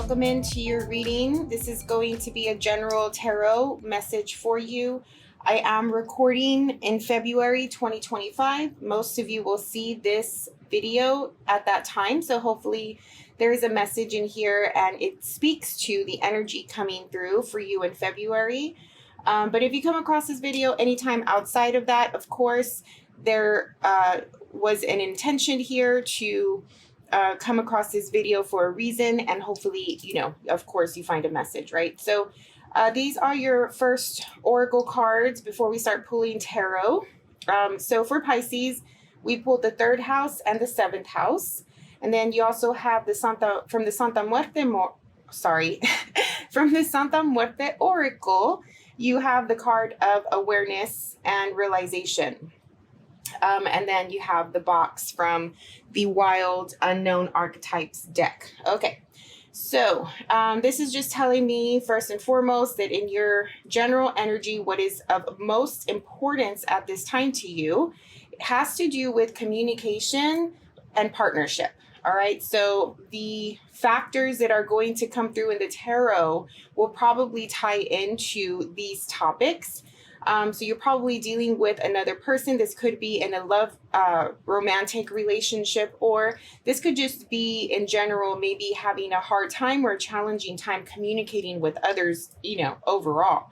welcome into your reading. This is going to be a general tarot message for you. I am recording in February 2025. Most of you will see this video at that time, so hopefully there is a message in here and it speaks to the energy coming through for you in February. But if you come across this video anytime outside of that, of course, there was an intention here to come across this video for a reason, and hopefully, of course, you find a message, right? So these are your first oracle cards before we start pulling tarot. So for Pisces, we pulled the 3rd house and the 7th house. And then you also have the from the Santa Muerte oracle, you have the card of awareness and realization. And then you have the box from the Wild Unknown Archetypes deck. Okay, so this is just telling me first and foremost that in your general energy, what is of most importance at this time to you, it has to do with communication and partnership. All right, so the factors that are going to come through in the tarot will probably tie into these topics. So you're probably dealing with another person. This could be in a love romantic relationship, or this could just be in general, maybe having a hard time or a challenging time communicating with others, overall.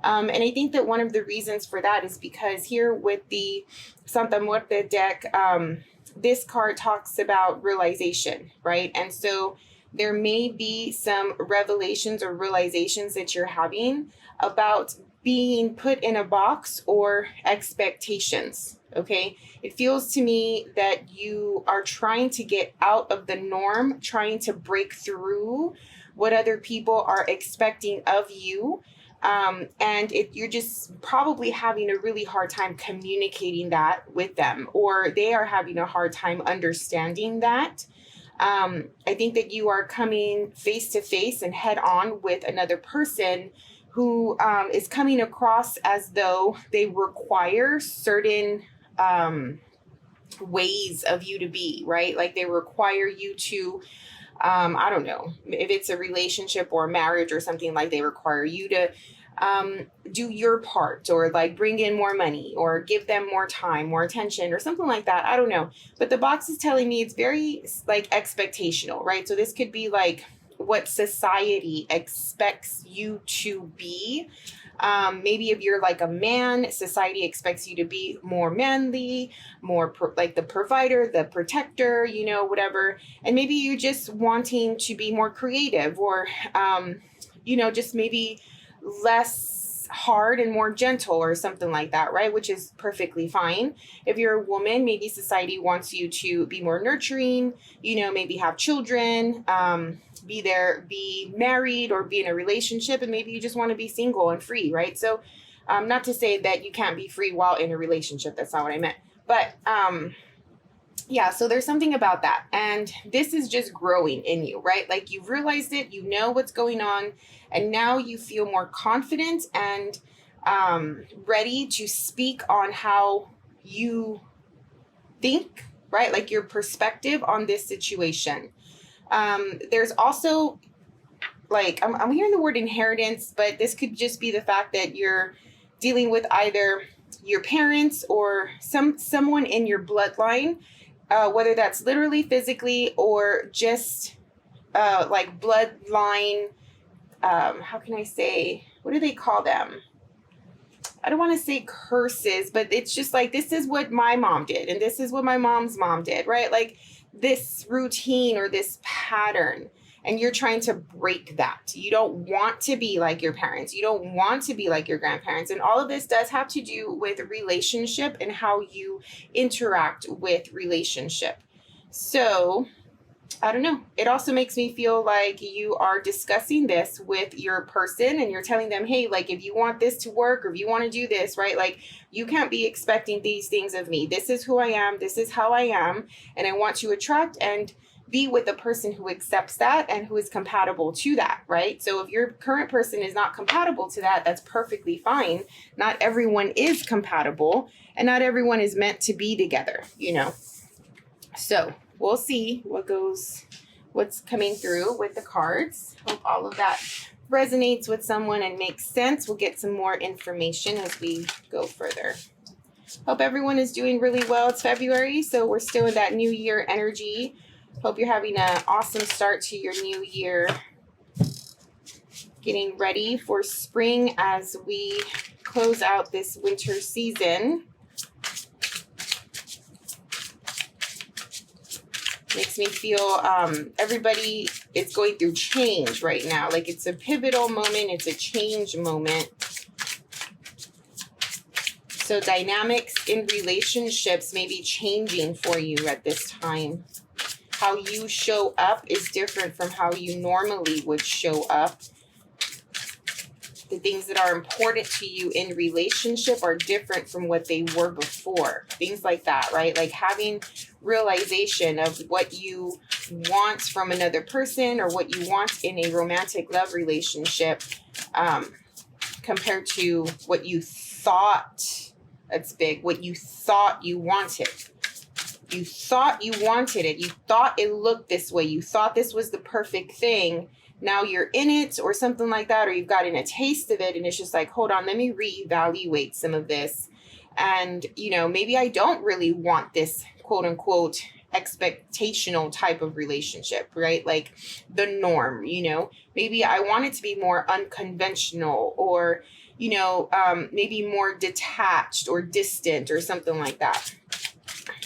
And I think that one of the reasons for that is because here with the Santa Muerte deck, this card talks about realization, right? And so there may be some revelations or realizations that you're having about being put in a box or expectations, okay? It feels to me that you are trying to get out of the norm, trying to break through what other people are expecting of you. And you're just probably having a really hard time communicating that with them, or they are having a hard time understanding that. I think that you are coming face to face and head on with another person who is coming across as though they require certain ways of you to be, right? Like they require you to, I don't know, if it's a relationship or a marriage or something, like they require you to do your part, or like bring in more money, or give them more time, more attention, or something like that. I don't know. But the box is telling me it's very like expectational, right? So this could be like what society expects you to be. Maybe if you're like a man, society expects you to be more manly, more like the provider, the protector, whatever. And maybe you're just wanting to be more creative, or, just maybe less hard and more gentle or something like that, right? Which is perfectly fine. If you're a woman, maybe society wants you to be more nurturing, maybe have children, be married, or be in a relationship, and maybe you just want to be single and free, right? So not to say that you can't be free while in a relationship, that's not what I meant, but yeah, so there's something about that, and this is just growing in you, right? Like you've realized it, you know what's going on, and now you feel more confident and ready to speak on how you think, right? Like your perspective on this situation. There's also like, I'm hearing the word inheritance, but this could just be the fact that you're dealing with either your parents or someone in your bloodline, whether that's literally physically or just like bloodline. How can I say, what do they call them? I don't want to say curses, but it's just like, this is what my mom did, and this is what my mom's mom did, right? Like this routine or this pattern, and you're trying to break that. You don't want to be like your parents. You don't want to be like your grandparents. And all of this does have to do with relationship and how you interact with relationship. So I don't know. It also makes me feel like you are discussing this with your person, and you're telling them, hey, like if you want this to work, or if you want to do this, right? Like you can't be expecting these things of me. This is who I am. This is how I am. And I want to attract and be with a person who accepts that and who is compatible to that, right? So if your current person is not compatible to that, that's perfectly fine. Not everyone is compatible, and not everyone is meant to be together, So we'll see what what's coming through with the cards. Hope all of that resonates with someone and makes sense. We'll get some more information as we go further. Hope everyone is doing really well. It's February, so we're still in that new year energy. Hope you're having an awesome start to your new year. Getting ready for spring as we close out this winter season. Makes me feel everybody is going through change right now. Like it's a pivotal moment. It's a change moment. So dynamics in relationships may be changing for you at this time. How you show up is different from how you normally would show up. The things that are important to you in relationship are different from what they were before. Things like that, right? Like having realization of what you want from another person or what you want in a romantic love relationship compared to what you thought. That's big. What you thought you wanted. You thought you wanted it. You thought it looked this way. You thought this was the perfect thing. Now you're in it or something like that, or you've gotten a taste of it and it's just like, hold on, let me reevaluate some of this. And, you know, maybe I don't really want this quote unquote expectational type of relationship, right? Like the norm, you know, maybe I want it to be more unconventional or, you know, maybe more detached or distant or something like that.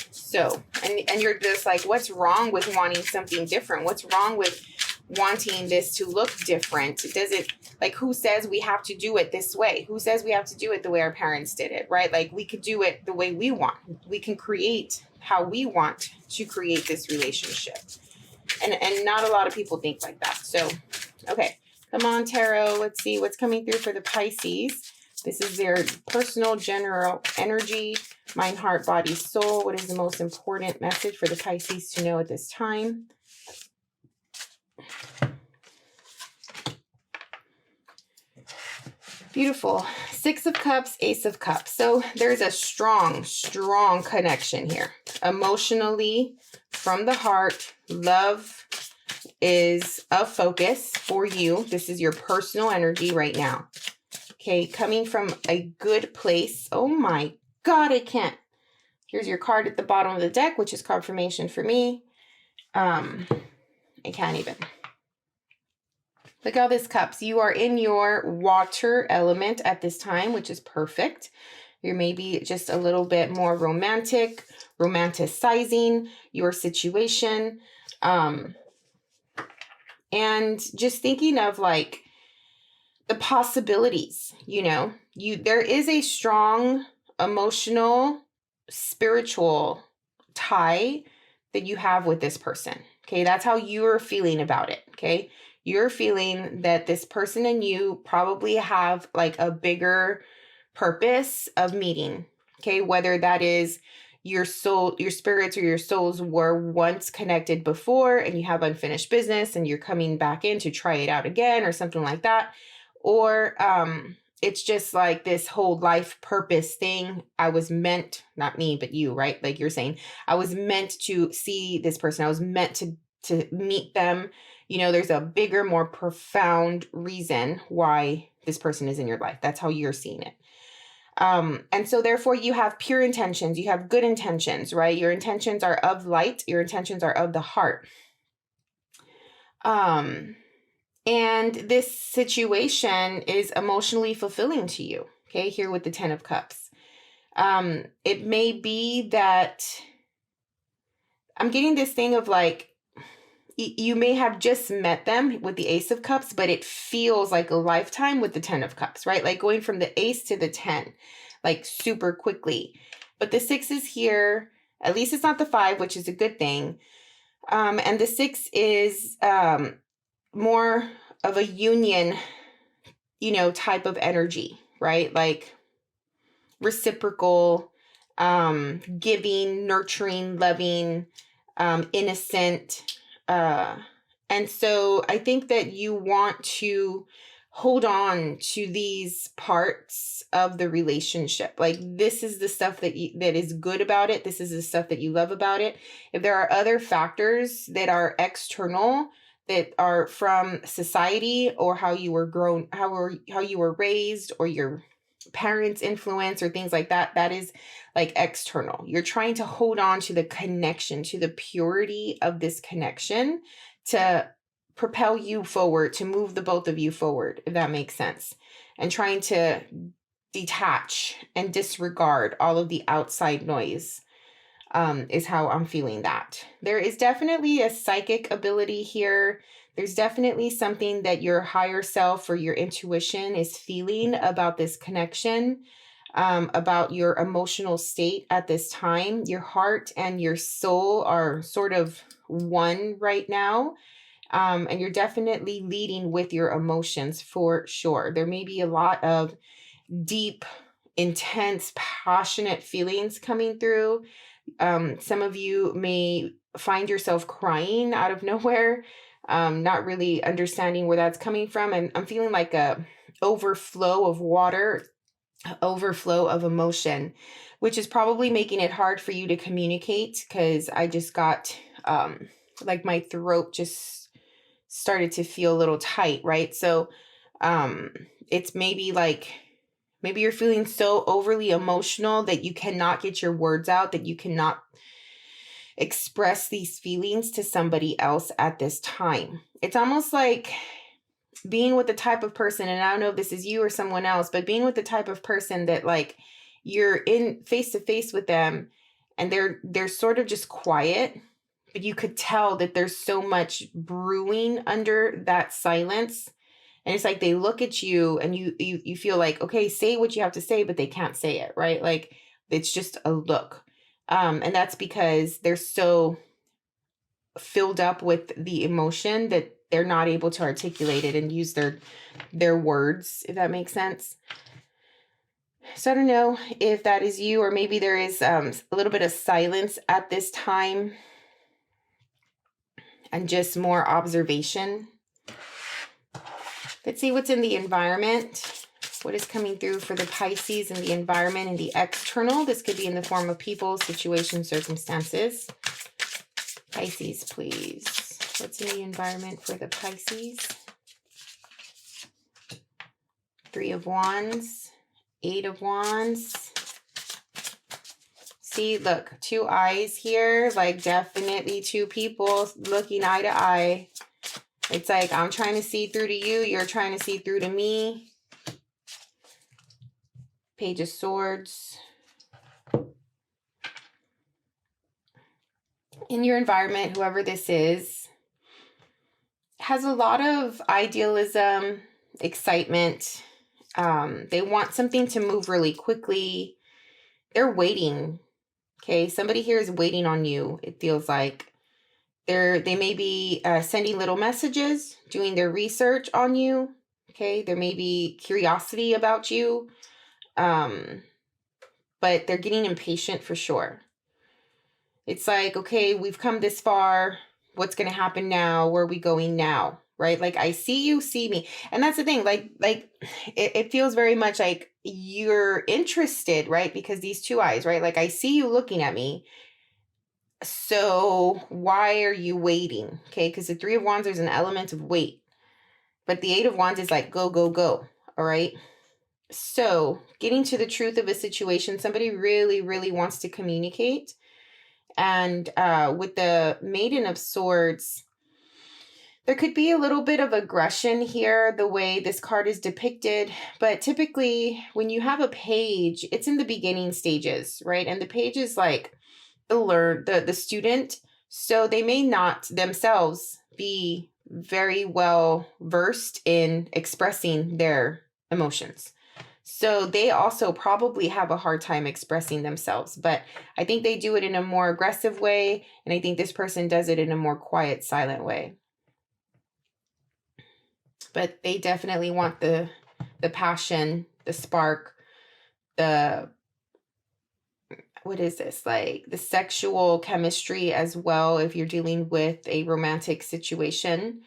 So, and you're just like, what's wrong with wanting something different? What's wrong with wanting this to look different? It doesn't, like, who says we have to do it this way? Who says we have to do it the way our parents did it, right? Like we could do it the way we want. We can create how we want to create this relationship. And not a lot of people think like that. So, okay, come on, Tarot. Let's see what's coming through for the Pisces. This is their personal general energy, mind, heart, body, soul. What is the most important message for the Pisces to know at this time? Beautiful. Six of Cups, Ace of Cups. So there's a strong, strong connection here. Emotionally, from the heart, love is a focus for you. This is your personal energy right now. Okay, coming from a good place. Oh my God, I can't. Here's your card at the bottom of the deck, which is confirmation for me. I can't even. Look at all these cups. You are in your water element at this time, which is perfect. You're maybe just a little bit more romantic, romanticizing your situation. And just thinking of like the possibilities, you know, there is a strong emotional, spiritual tie that you have with this person. Okay. That's how you're feeling about it. Okay. You're feeling that this person and you probably have like a bigger purpose of meeting. Okay. Whether that is your soul, your spirits or your souls were once connected before and you have unfinished business and you're coming back in to try it out again or something like that. Or it's just like this whole life purpose thing. I was meant, not me, but you, right? Like you're saying, I was meant to see this person. I was meant to meet them. You know, there's a bigger, more profound reason why this person is in your life. That's how you're seeing it. And so therefore you have pure intentions. You have good intentions, right? Your intentions are of light. Your intentions are of the heart. And this situation is emotionally fulfilling to you. Okay, here with the 10 of Cups. It may be that I'm getting this thing of like, you may have just met them with the Ace of Cups, but it feels like a lifetime with the 10 of Cups, right? Like going from the Ace to the 10, like super quickly. But the 6 is here. At least it's not the 5, which is a good thing. And the 6 is more of a union, you know, type of energy, right? Like reciprocal, giving, nurturing, loving, innocent. And so I think that you want to hold on to these parts of the relationship. Like, this is the stuff that that is good about it. This is the stuff that you love about it. If there are other factors that are external, that are from society or how you were grown, how you were raised, or your parents' influence or things like that, that is like external. You're trying to hold on to the connection, to the purity of this connection, to propel you forward, to move the both of you forward, if that makes sense. And trying to detach and disregard all of the outside noise, is how I'm feeling that. There is definitely a psychic ability here. There's definitely something that your higher self or your intuition is feeling about this connection, about your emotional state at this time. Your heart and your soul are sort of one right now. And you're definitely leading with your emotions for sure. There may be a lot of deep, intense, passionate feelings coming through. Some of you may find yourself crying out of nowhere, not really understanding where that's coming from. And I'm feeling like a overflow of water, overflow of emotion, which is probably making it hard for you to communicate, because I just got like my throat just started to feel a little tight, right? So it's maybe you're feeling so overly emotional that you cannot get your words out, that you cannot express these feelings to somebody else at this time. It's almost like being with the type of person, and I don't know if this is you or someone else, but being with the type of person that like you're in face to face with them and they're sort of just quiet, but you could tell that there's so much brewing under that silence. And it's like they look at you and you feel like, okay, say what you have to say, but they can't say it, right? Like, it's just a look. And that's because they're so filled up with the emotion that they're not able to articulate it and use their words, if that makes sense. So I don't know if that is you, or maybe there is a little bit of silence at this time and just more observation. Let's see what's in the environment. What is coming through for the Pisces in the environment and the external? This could be in the form of people, situations, circumstances. Pisces, please. What's in the environment for the Pisces? 3 of Wands, 8 of Wands. See, look, 2 eyes here, like definitely 2 people looking eye to eye. It's like, I'm trying to see through to you, you're trying to see through to me. Page of Swords. In your environment, whoever this is, has a lot of idealism, excitement. They want something to move really quickly. They're waiting. Okay, somebody here is waiting on you. It feels like they may be sending little messages, doing their research on you. Okay, there may be curiosity about you, but they're getting impatient for sure. It's like, okay, we've come this far. What's going to happen now? Where are we going now? Right? Like, I see you, see me. And that's the thing, like it feels very much like you're interested, right? Because these 2 eyes, right? Like, I see you looking at me. So why are you waiting? Okay, because the 3 of Wands, there's an element of wait. But the 8 of Wands is like, go, go, go. All right. So getting to the truth of a situation, somebody really, really wants to communicate. And with the Maiden of Swords, there could be a little bit of aggression here, the way this card is depicted. But typically when you have a page, it's in the beginning stages, right? And the page is like the student. So they may not themselves be very well versed in expressing their emotions. So they also probably have a hard time expressing themselves, but I think they do it in a more aggressive way. And I think this person does it in a more quiet, silent way. But they definitely want the passion, the spark, what is this? Like the sexual chemistry as well, if you're dealing with a romantic situation.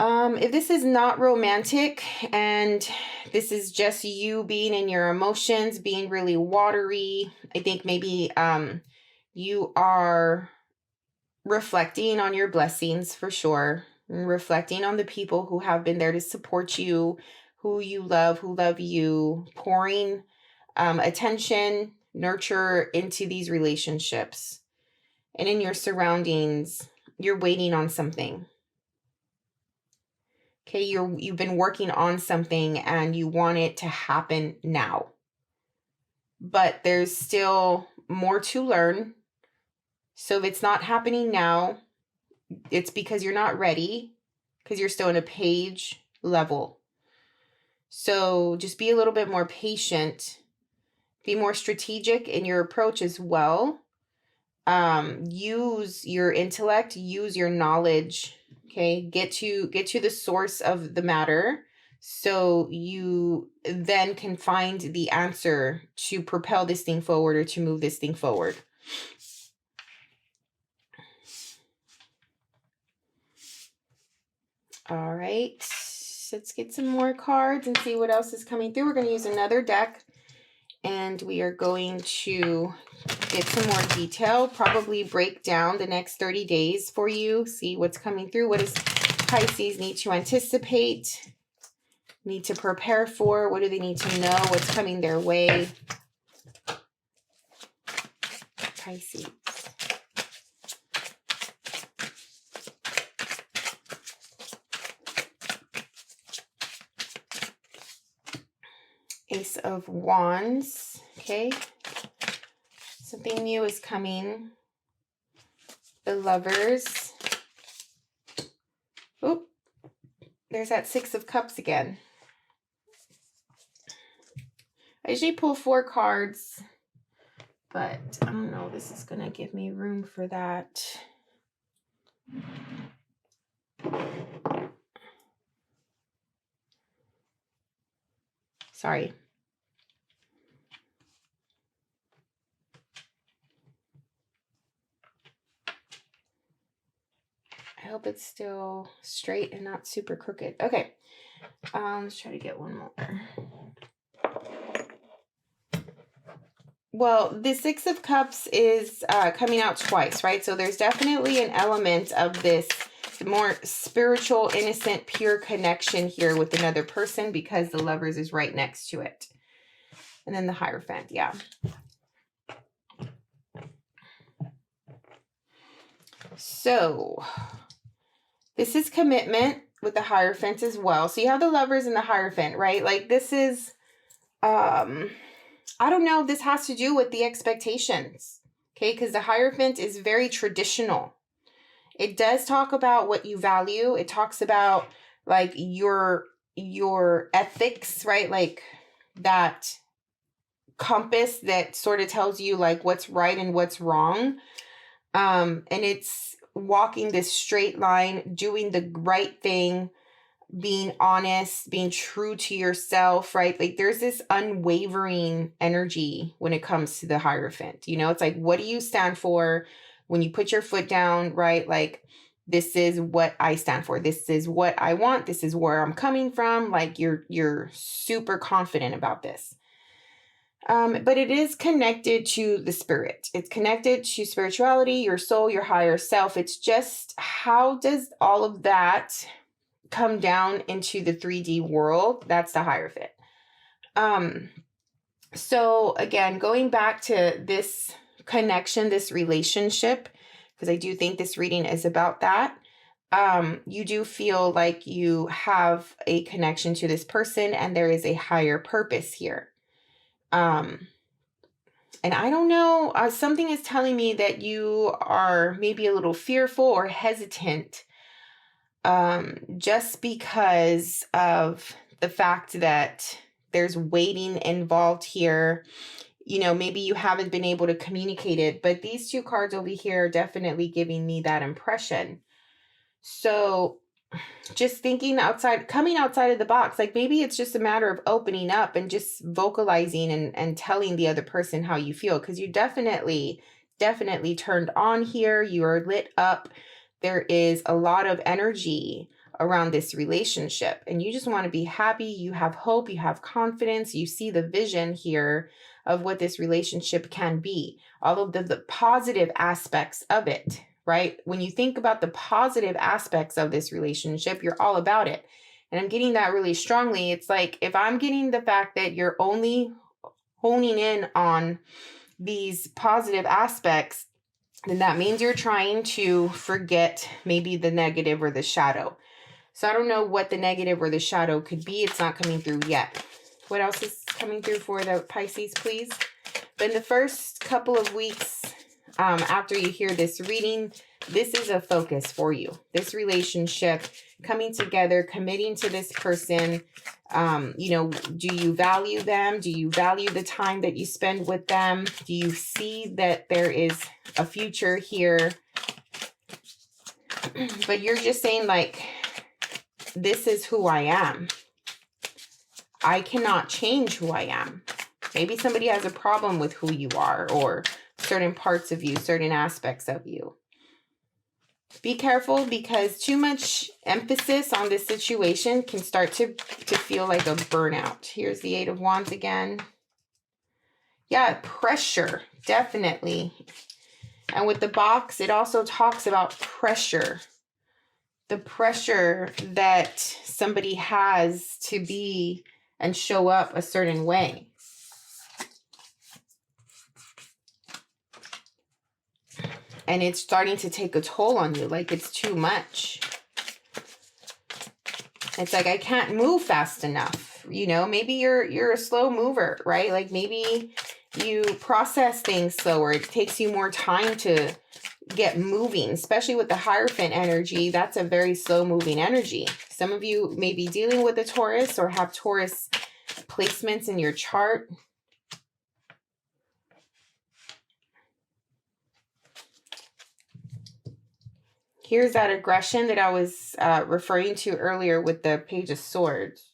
If this is not romantic and this is just you being in your emotions, being really watery, I think maybe you are reflecting on your blessings for sure, reflecting on the people who have been there to support you, who love you, pouring attention, nurture into these relationships. And in your surroundings, you're waiting on something. Okay, you've been working on something and you want it to happen now. But there's still more to learn. So if it's not happening now, it's because you're not ready, because you're still in a page level. So just be a little bit more patient. Be more strategic in your approach as well. Use your intellect, use your knowledge. Okay, get to the source of the matter so you then can find the answer to propel this thing forward or to move this thing forward. All right, let's get some more cards and see what else is coming through. We're going to use another deck and we are going to get some more detail, probably break down the next 30 days for you, see what's coming through. What does Pisces need to anticipate, need to prepare for? What do they need to know? What's coming their way? Pisces. Ace of Wands. Okay. Something new is coming. The Lovers. Oop. There's that Six of Cups again. I usually pull 4 cards, but I don't know. This is going to give me room for that. Sorry. I hope it's still straight and not super crooked. Okay. Let's try to get one more. Well, the Six of Cups is coming out twice, right? So there's definitely an element of this more spiritual, innocent, pure connection here with another person because the Lovers is right next to it. And then the Hierophant, yeah. So this is commitment with the Hierophant as well. So you have the Lovers and the Hierophant, right? Like this is, I don't know if this has to do with the expectations, okay? Because the Hierophant is very traditional. It does talk about what you value. It talks about like your ethics, right? Like that compass that sort of tells you like what's right and what's wrong. And it's walking this straight line, doing the right thing, being honest, being true to yourself, right? Like there's this unwavering energy when it comes to the Hierophant. You know, it's like, what do you stand for? When you put your foot down, right? Like, this is what I stand for. This is what I want. This is where I'm coming from. Like you're super confident about this. But it is connected to the spirit. It's connected to spirituality, your soul, your higher self. It's just, how does all of that come down into the 3D world? That's the Hierophant. So again, going back to this connection, this relationship, because I do think this reading is about that. You do feel like you have a connection to this person and there is a higher purpose here. And I don't know, something is telling me that you are maybe a little fearful or hesitant, just because of the fact that there's waiting involved here. You know, maybe you haven't been able to communicate it, but these 2 cards over here are definitely giving me that impression. So just thinking outside, coming outside of the box, like maybe it's just a matter of opening up and just vocalizing and telling the other person how you feel. Because you definitely turned on here. You are lit up. There is a lot of energy, around this relationship, and you just want to be happy. You have hope, you have confidence, you see the vision here of what this relationship can be, all of the positive aspects of it, right? When you think about the positive aspects of this relationship, you're all about it. And I'm getting that really strongly. It's like, if I'm getting the fact that you're only honing in on these positive aspects, then that means you're trying to forget maybe the negative or the shadow. So I don't know what the negative or the shadow could be. It's not coming through yet. What else is coming through for the Pisces, please? But in the first couple of weeks after you hear this reading, this is a focus for you. This relationship, coming together, committing to this person. You know, do you value them? Do you value the time that you spend with them? Do you see that there is a future here? But you're just saying, like, this is who I am. I cannot change who I am. Maybe somebody has a problem with who you are, or certain parts of you, certain aspects of you. Be careful, because too much emphasis on this situation can start to feel like a burnout. Here's the 8 of Wands again. Yeah, pressure, definitely. And with the box, it also talks about pressure. The pressure that somebody has to be and show up a certain way. And it's starting to take a toll on you, like it's too much. It's like, I can't move fast enough. You know, maybe you're a slow mover, right? Like maybe you process things slower. It takes you more time to get moving, especially with the Hierophant energy. That's a very slow moving energy. Some of you may be dealing with a Taurus or have Taurus placements in your chart. Here's that aggression that I was referring to earlier with the Page of Swords.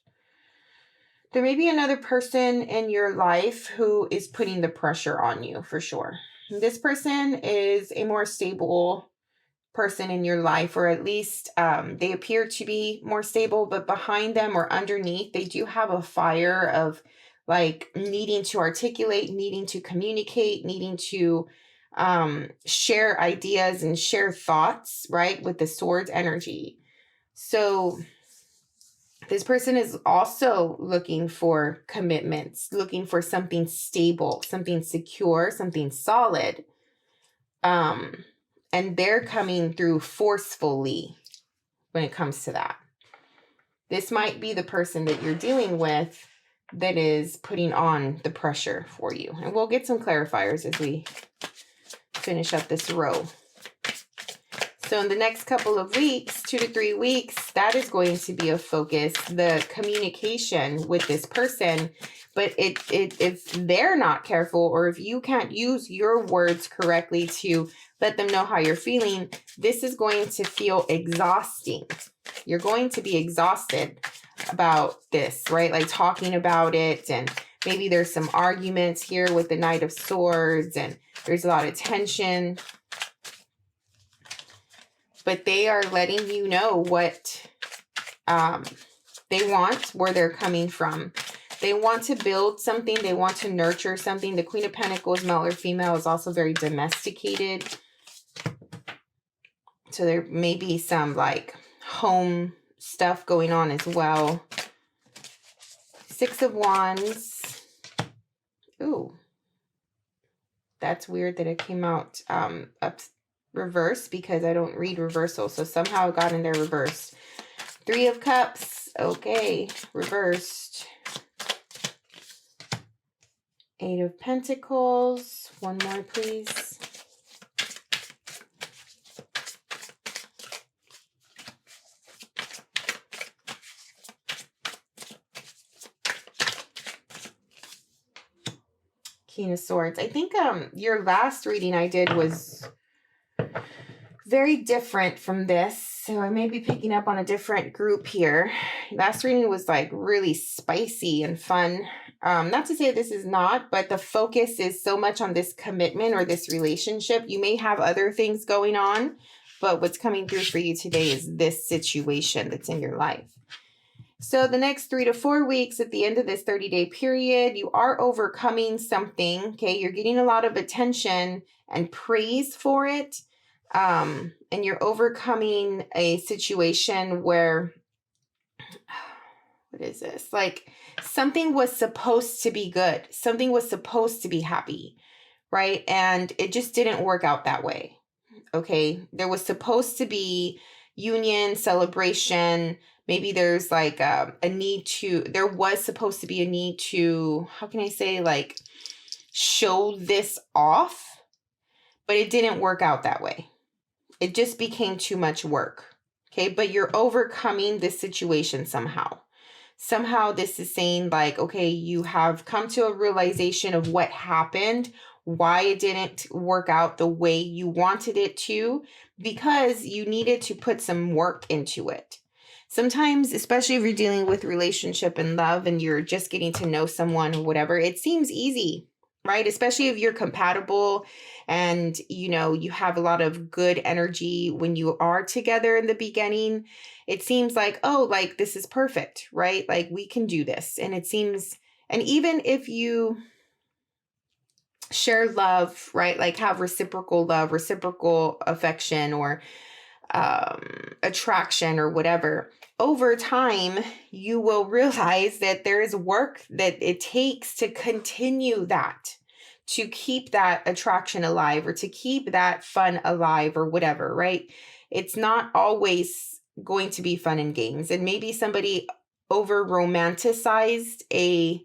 There may be another person in your life who is putting the pressure on you, for sure. This person is a more stable person in your life, or at least they appear to be more stable, but behind them or underneath, they do have a fire of like needing to articulate, needing to communicate, needing to share ideas and share thoughts, right? With the Swords energy. So this person is also looking for commitments, looking for something stable, something secure, something solid. And they're coming through forcefully when it comes to that. This might be the person that you're dealing with that is putting on the pressure for you. And we'll get some clarifiers as we finish up this row. So in the next couple of weeks, 2 to 3 weeks, that is going to be a focus, the communication with this person. But if they're not careful, or if you can't use your words correctly to let them know how you're feeling, this is going to feel exhausting. You're going to be exhausted about this, right? Like talking about it, and maybe there's some arguments here with the Knight of Swords, and there's a lot of tension. But they are letting you know what they want, where they're coming from. They want to build something. They want to nurture something. The Queen of Pentacles, male or female, is also very domesticated. So there may be some like home stuff going on as well. 6 of Wands. Ooh. That's weird that it came out up reverse, because I don't read reversal. So somehow it got in there reversed. 3 of Cups. Okay. Reversed. 8 of Pentacles. One more, please. King of Swords. I think your last reading I did was very different from this. So I may be picking up on a different group here. Last reading was like really spicy and fun. Not to say this is not, but the focus is so much on this commitment or this relationship. You may have other things going on, But what's coming through for you today is this situation that's in your life. So the next 3 to 4 weeks at the end of this 30-day period, you are overcoming something, okay? You're getting a lot of attention and praise for it. And you're overcoming a situation where, what is this? Like something was supposed to be good. Something was supposed to be happy, right? And it just didn't work out that way. Okay. There was supposed to be union, celebration. Maybe there's like there was supposed to be a need to, how can I say, like show this off, but it didn't work out that way. It just became too much work. Okay. But you're overcoming this situation somehow. Somehow this is saying like, okay, you have come to a realization of what happened, why it didn't work out the way you wanted it to, because you needed to put some work into it. Sometimes, especially if you're dealing with relationship and love and you're just getting to know someone or whatever, it seems easy, right? Especially if you're compatible and, you know, you have a lot of good energy when you are together in the beginning. It seems like, oh, like this is perfect, right? Like we can do this. And it seems, and even if you share love, right? Like have reciprocal love, reciprocal affection or attraction or whatever, over time, you will realize that there is work that it takes to continue that, to keep that attraction alive or to keep that fun alive or whatever, right? It's not always going to be fun and games. And maybe somebody over romanticized a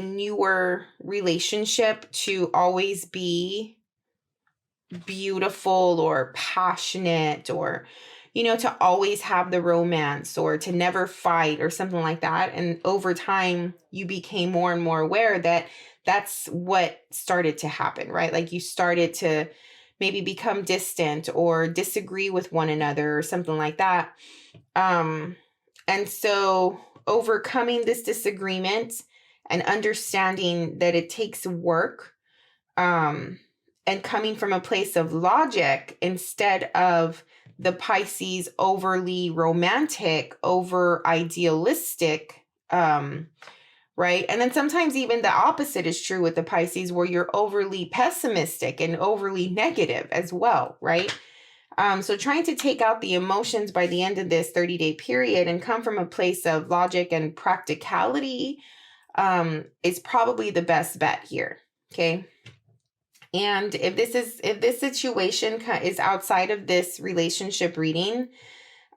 newer relationship to always be beautiful or passionate or, you know, to always have the romance or to never fight or something like that. And over time, you became more and more aware that that's what started to happen, right? Like you started to maybe become distant or disagree with one another or something like that. And so overcoming this disagreement and understanding that it takes work, and coming from a place of logic instead of the Pisces overly romantic, over idealistic, right? And then sometimes even the opposite is true with the Pisces, where you're overly pessimistic and overly negative as well, right? So trying to take out the emotions by the end of this 30-day period and come from a place of logic and practicality is probably the best bet here. Okay. And if this situation is outside of this relationship reading,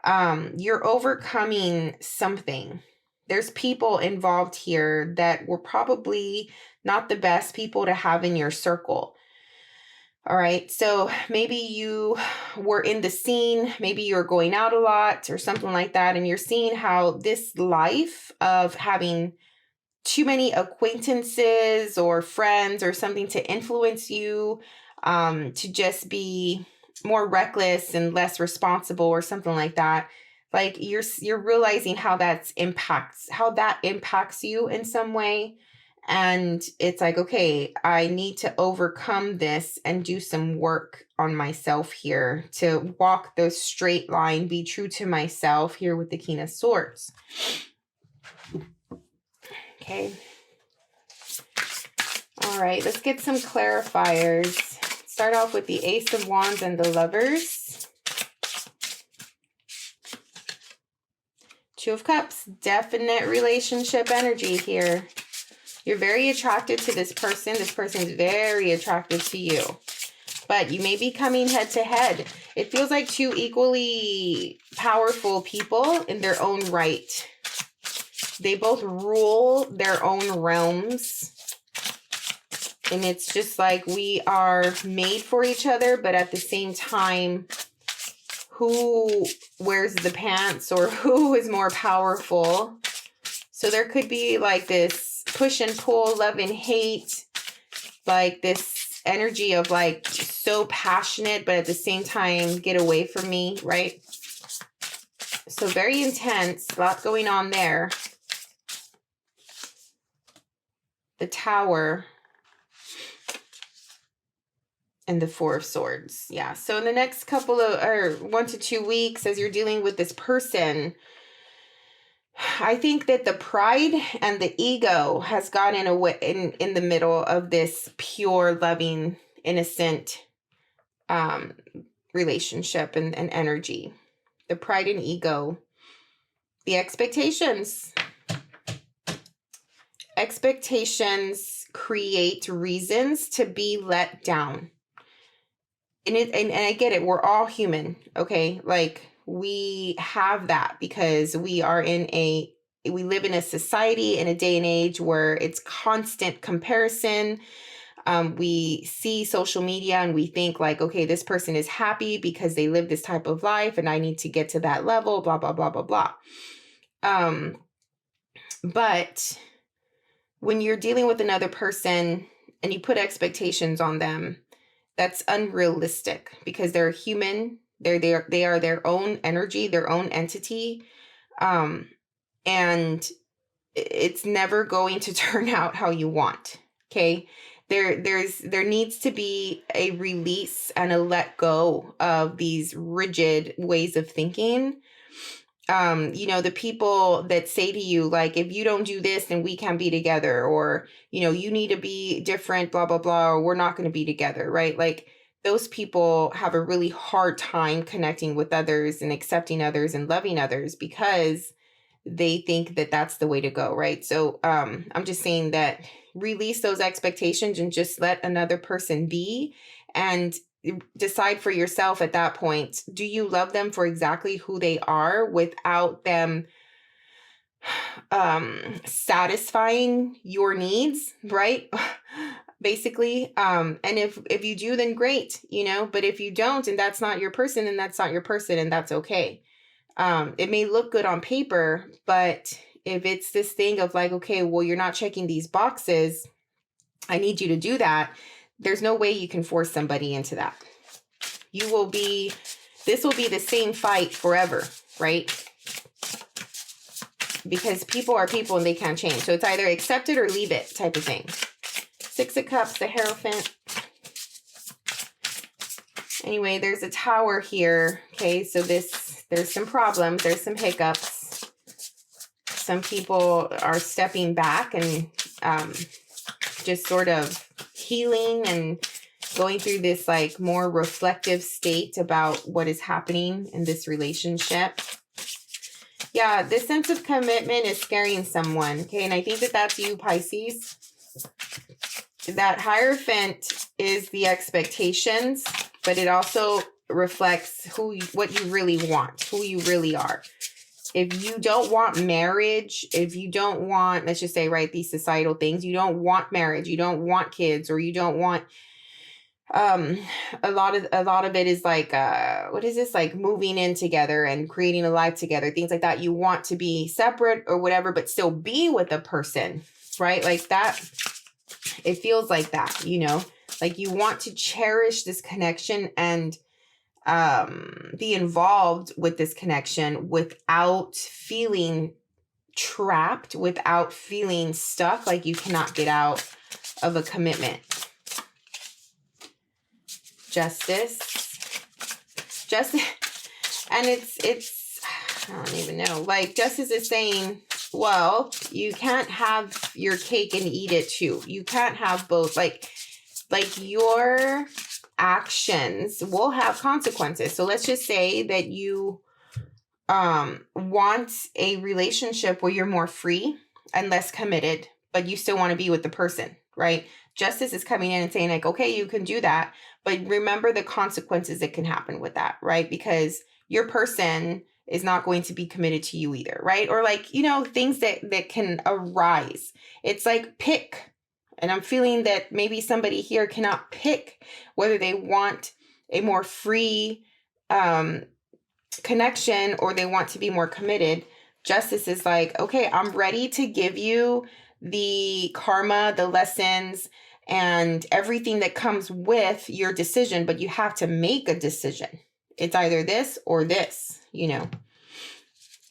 you're overcoming something. There's people involved here that were probably not the best people to have in your circle. All right. So maybe you were in the scene, maybe you're going out a lot or something like that. And you're seeing how this life of having too many acquaintances or friends or something to influence you, to just be more reckless and less responsible or something like that. Like you're realizing how that impacts you in some way. And it's like, okay, I need to overcome this and do some work on myself here to walk the straight line, be true to myself here with the King of Swords. Okay. All right, let's get some clarifiers. Start off with the Ace of Wands and the Lovers. Two of Cups, definite relationship energy here. You're very attracted to this person. This person is very attracted to you. But you may be coming head to head. It feels like two equally powerful people in their own right. They both rule their own realms. And it's just like we are made for each other, but at the same time, who wears the pants or who is more powerful? So there could be like this push and pull, love and hate, like this energy of like so passionate, but at the same time, get away from me, right? So very intense, a lot going on there. The Tower. and the Four of Swords. Yeah. So in the next couple of, or 1 to 2 weeks, as you're dealing with this person, I think that the pride and the ego has gotten away in the middle of this pure, loving, innocent relationship and energy. The pride and ego, the expectations. Expectations create reasons to be let down. And I get it. We're all human. Okay. Like, we have that because we live in a society, in a day and age where it's constant comparison. We see social media and we think like, okay, this person is happy because they live this type of life and I need to get to that level, blah, blah, blah, blah, blah. But when you're dealing with another person and you put expectations on them, that's unrealistic because they're human. They are their own energy, their own entity. And it's never going to turn out how you want. Okay. There needs to be a release and a let go of these rigid ways of thinking. The people that say to you, like, if you don't do this, then we can't be together, or, you need to be different, blah, blah, blah, or we're not going to be together, right? Like, those people have a really hard time connecting with others and accepting others and loving others because they think that that's the way to go, right? So I'm just saying that release those expectations and just let another person be and decide for yourself at that point, do you love them for exactly who they are without them satisfying your needs, right? Basically. And if you do, then great, but if you don't, and that's not your person, then that's not your person, and that's okay. It may look good on paper, but if it's this thing of like, okay, well, you're not checking these boxes, I need you to do that. There's no way you can force somebody into that. This will be the same fight forever, right? Because people are people and they can't change. So it's either accept it or leave it type of thing. 6 of Cups, the Hierophant. Anyway, there's a Tower here. Okay, so there's some problems. There's some hiccups. Some people are stepping back and just sort of healing and going through this like more reflective state about what is happening in this relationship. Yeah, this sense of commitment is scaring someone. Okay, and I think that that's you, Pisces. That Hierophant is the expectations, but it also reflects what you really want, who you really are. If you don't want marriage, if you don't want, let's just say, right, these societal things, you don't want marriage, you don't want kids, or you don't want, a lot of it is like, what is this? Like moving in together and creating a life together, things like that. You want to be separate or whatever, but still be with a person, right? Like that, it feels like that, like you want to cherish this connection and be involved with this connection without feeling trapped, without feeling stuck, like you cannot get out of a commitment. Justice, and it's I don't even know, like Justice is saying, well, you can't have your cake and eat it too. You can't have both. Like your actions will have consequences. So let's just say that you want a relationship where you're more free and less committed, but you still want to be with the person, right? Justice is coming in and saying like, okay, you can do that, but remember the consequences that can happen with that, right? Because your person is not going to be committed to you either, right? Or like, things that can arise. It's like pick. And I'm feeling that maybe somebody here cannot pick whether they want a more free connection or they want to be more committed. Justice is like, okay, I'm ready to give you the karma, the lessons, and everything that comes with your decision, but you have to make a decision. It's either this or this,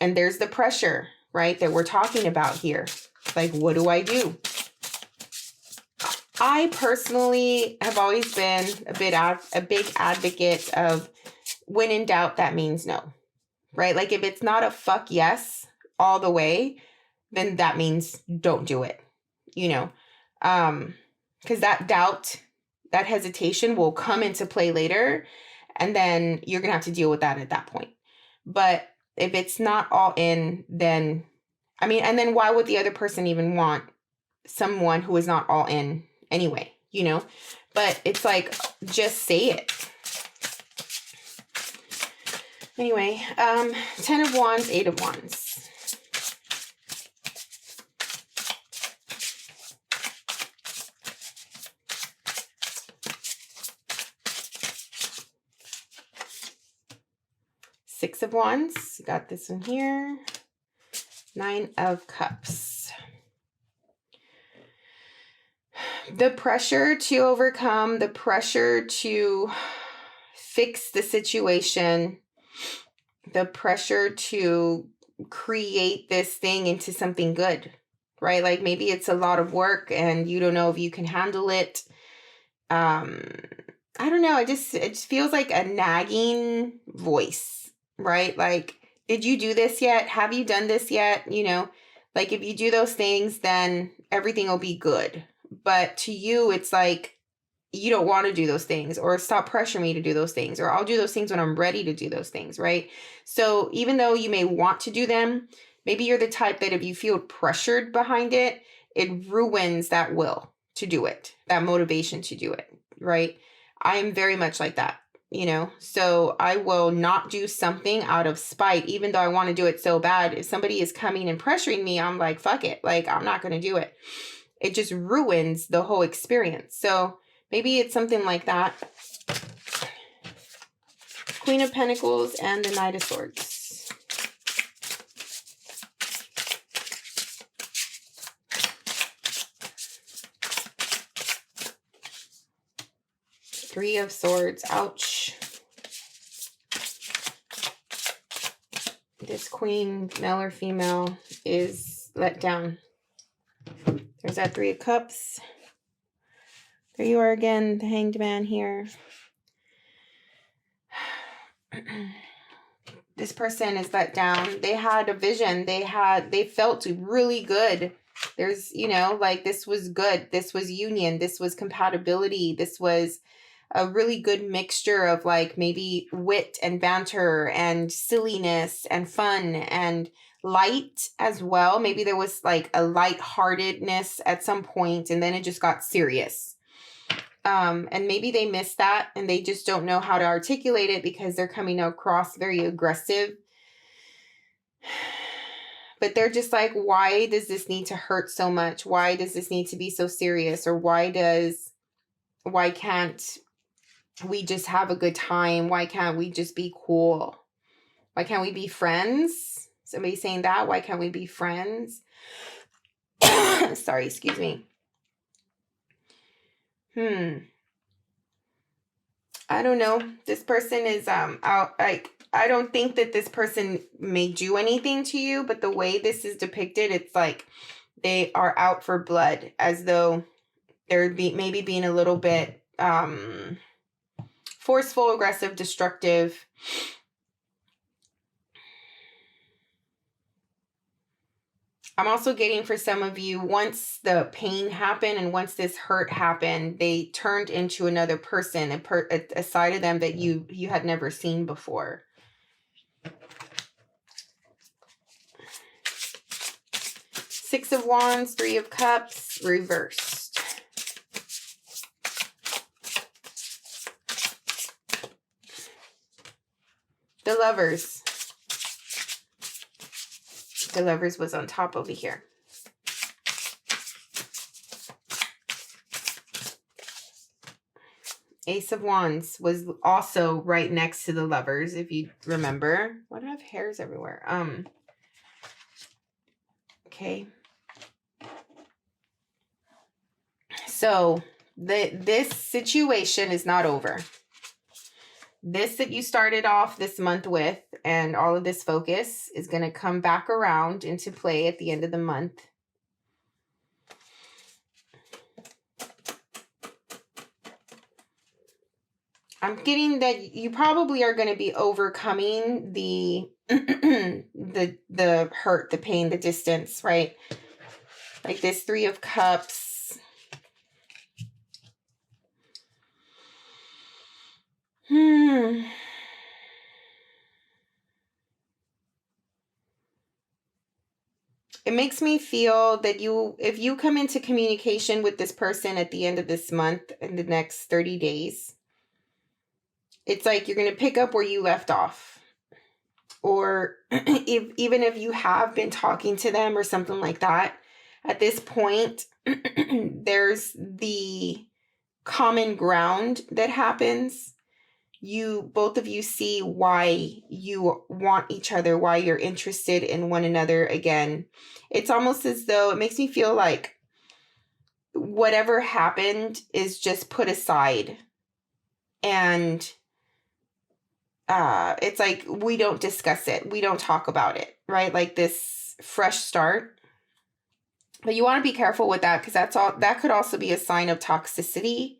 And there's the pressure, right, that we're talking about here. Like, what do I do? I personally have always been a big advocate of when in doubt, that means no, right? Like if it's not a fuck yes all the way, then that means don't do it, you know? Because that doubt, that hesitation will come into play later, and then you're going to have to deal with that at that point. But if it's not all in, then, I mean, and then why would the other person even want someone who is not all in anyway, you know? But it's like, just say it. Anyway, 10 of Wands, 8 of Wands. Six of Wands, got this one here. 9 of Cups. The pressure to overcome, the pressure to fix the situation, the pressure to create this thing into something good, right? Like maybe it's a lot of work and you don't know if you can handle it. I don't know. It just feels like a nagging voice, right? Like, did you do this yet? Have you done this yet? You know, like if you do those things, then everything will be good. But to you, it's like, you don't want to do those things, or stop pressuring me to do those things, or I'll do those things when I'm ready to do those things, right? So even though you may want to do them, maybe you're the type that if you feel pressured behind it, it ruins that will to do it, that motivation to do it, right? I am very much like that, you know? So I will not do something out of spite, even though I want to do it so bad. If somebody is coming and pressuring me, I'm like, fuck it. Like, I'm not going to do it. It just ruins the whole experience. So maybe it's something like that. Queen of Pentacles and the Knight of Swords. Three of Swords. Ouch. This queen, male or female, is let down. There's that Three of Cups. There you are again, the Hanged Man here. This person is let down. They had a vision. They felt really good. There's, you know, like this was good. This was union. This was compatibility. This was a really good mixture of like maybe wit and banter and silliness and fun and light as well. Maybe there was like a lightheartedness at some point, and then it just got serious. And maybe they missed that and they just don't know how to articulate it because they're coming across very aggressive. But they're just like, why does this need to hurt so much? Why does this need to be so serious? Or why can't we just have a good time? Why can't we just be cool? Why can't we be friends? Somebody saying that. Why can't we be friends? Sorry, excuse me. I don't know. This person is out. Like, I don't think that this person may do anything to you, but the way this is depicted, it's like they are out for blood, as though they're maybe being a little bit forceful, aggressive, destructive. I'm also getting for some of you, once the pain happened and once this hurt happened, they turned into another person, a side of them that you had never seen before. Six of Wands, Three of Cups, reversed. The Lovers. The Lovers was on top over here. Ace of Wands was also right next to the Lovers, if you remember. Why do I have hairs everywhere? Okay. So this situation is not over. This that you started off this month with and all of this focus is going to come back around into play at the end of the month. I'm getting that you probably are going to be overcoming the the hurt, the pain, the distance, right? Like this 3 of Cups. It makes me feel that if you come into communication with this person at the end of this month, in the next 30 days, it's like you're going to pick up where you left off. Or even if you have been talking to them or something like that, at this point, there's the common ground that happens. Both of you see why you want each other, why you're interested in one another again. It's almost as though it makes me feel like whatever happened is just put aside. And it's like we don't discuss it. We don't talk about it, right? Like this fresh start. But you want to be careful with that because that could also be a sign of toxicity,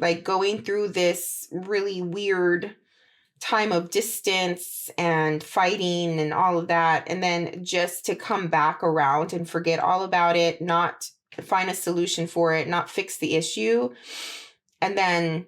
like going through this really weird time of distance and fighting and all of that. And then just to come back around and forget all about it, not find a solution for it, not fix the issue. And then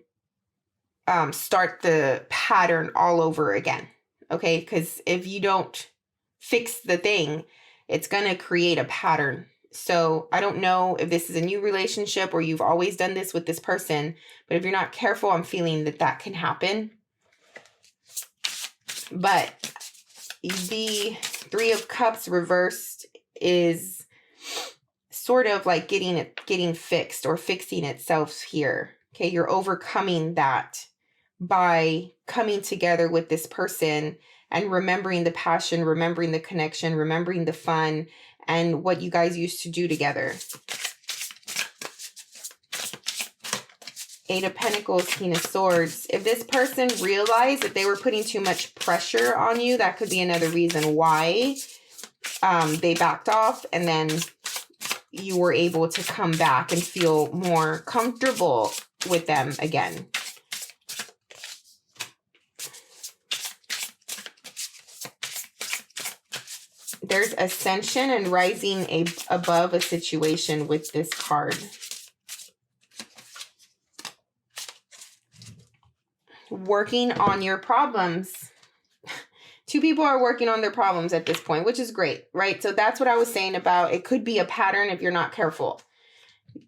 start the pattern all over again. Okay. Because if you don't fix the thing, it's going to create a pattern. So I don't know if this is a new relationship or you've always done this with this person, but if you're not careful, I'm feeling that can happen. But the 3 of Cups reversed is sort of like getting fixed or fixing itself here. Okay. You're overcoming that by coming together with this person and remembering the passion, remembering the connection, remembering the fun and what you guys used to do together. 8 of Pentacles, King of Swords. If this person realized that they were putting too much pressure on you, that could be another reason why they backed off, and then you were able to come back and feel more comfortable with them again. There's ascension and rising above a situation with this card. Working on your problems. 2 people are working on their problems at this point, which is great, right? So that's what I was saying about it could be a pattern if you're not careful.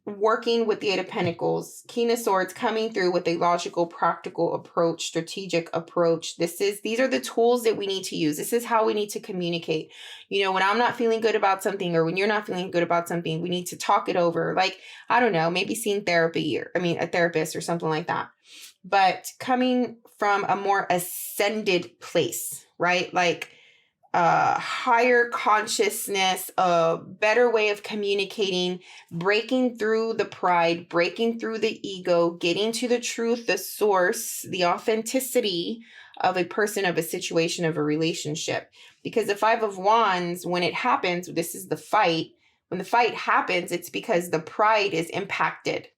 Working with the 8 of Pentacles, King of Swords coming through with a logical, practical approach, strategic approach. These are the tools that we need to use. This is how we need to communicate. When I'm not feeling good about something or when you're not feeling good about something, we need to talk it over. Like, I don't know, maybe seeing a therapist or something like that. But coming from a more ascended place, right? Like higher consciousness, a better way of communicating, breaking through the pride, breaking through the ego, getting to the truth, the source, the authenticity of a person, of a situation, of a relationship. Because the 5 of Wands, when it happens, this is the fight. When the fight happens, it's because the pride is impacted.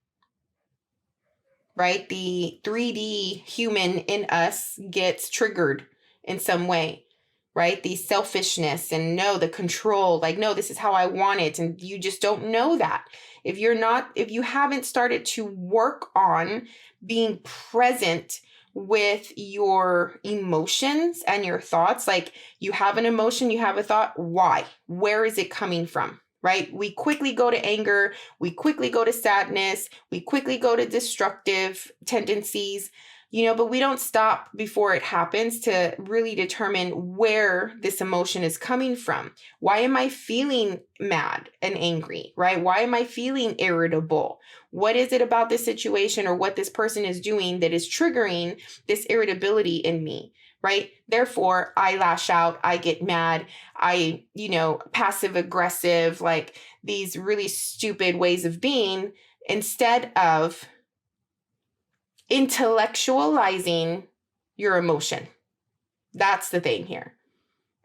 Right? The 3D human in us gets triggered in some way, right? The selfishness and the control, like, no, this is how I want it. And you just don't know that. If you haven't started to work on being present with your emotions and your thoughts, like you have an emotion, you have a thought, why? Where is it coming from? Right? We quickly go to anger. We quickly go to sadness. We quickly go to destructive tendencies, but we don't stop before it happens to really determine where this emotion is coming from. Why am I feeling mad and angry, right? Why am I feeling irritable? What is it about this situation or what this person is doing that is triggering this irritability in me? Right? Therefore, I lash out, I get mad, I, passive aggressive, like these really stupid ways of being, instead of intellectualizing your emotion. That's the thing here,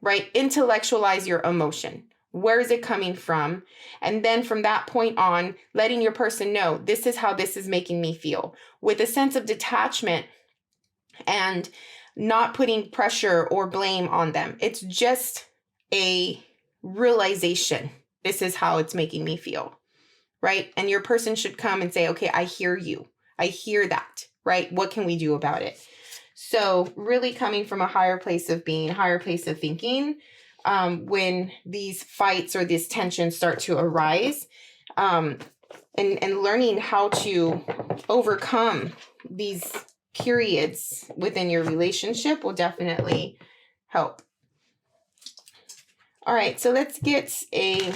right? Intellectualize your emotion. Where is it coming from? And then from that point on, letting your person know, this is how this is making me feel, with a sense of detachment and not putting pressure or blame on them. It's just a realization. This is how it's making me feel, right? And your person should come and say, okay, I hear you. I hear that, right? What can we do about it? So really coming from a higher place of being, higher place of thinking, when these fights or these tensions start to arise, and learning how to overcome these periods within your relationship will definitely help. All right, so let's get a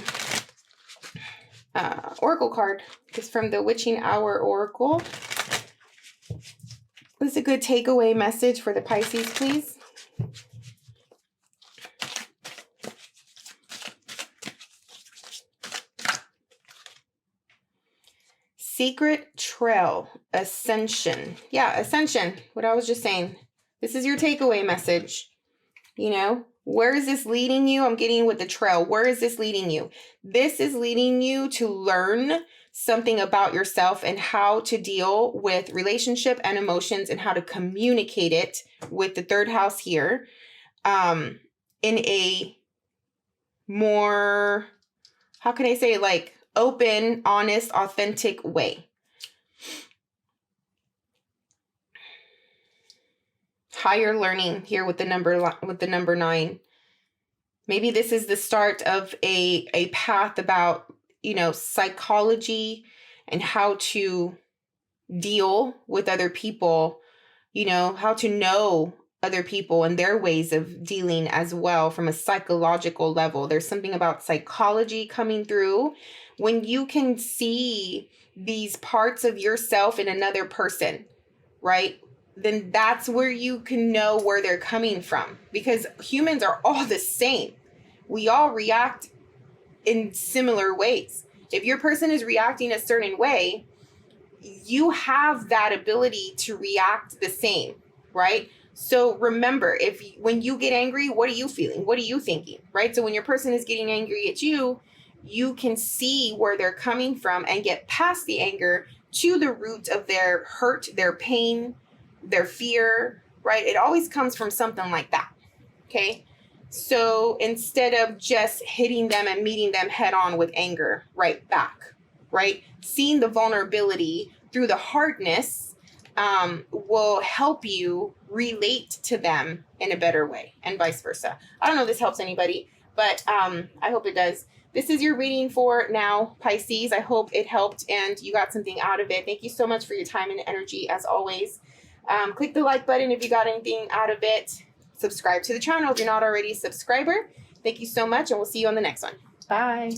oracle card. It's from the Witching Hour Oracle. What's a good takeaway message for the Pisces, please? Secret Trail, Ascension. Yeah, Ascension, what I was just saying. This is your takeaway message. You know, where is this leading you? I'm getting with the trail. Where is this leading you? This is leading you to learn something about yourself and how to deal with relationship and emotions and how to communicate it with the third house here, in a more, how can I say, like, open, honest, authentic way. Higher learning here with the number 9. Maybe this is the start of a path about, you know, psychology and how to deal with other people, you know, how to know other people and their ways of dealing as well from a psychological level. There's something about psychology coming through when you can see these parts of yourself in another person, right? Then that's where you can know where they're coming from, because humans are all the same. We all react in similar ways. If your person is reacting a certain way, you have that ability to react the same, right? So remember, when you get angry, what are you feeling? What are you thinking, right? So when your person is getting angry at you, you can see where they're coming from and get past the anger to the root of their hurt, their pain, their fear, right? It always comes from something like that, okay? So instead of just hitting them and meeting them head on with anger right back, right? Seeing the vulnerability through the hardness will help you relate to them in a better way, and vice versa. I don't know if this helps anybody, but I hope it does. This is your reading for now, Pisces. I hope it helped and you got something out of it. Thank you so much for your time and energy, as always. Click the like button if you got anything out of it. Subscribe to the channel if you're not already a subscriber. Thank you so much, and we'll see you on the next one. Bye.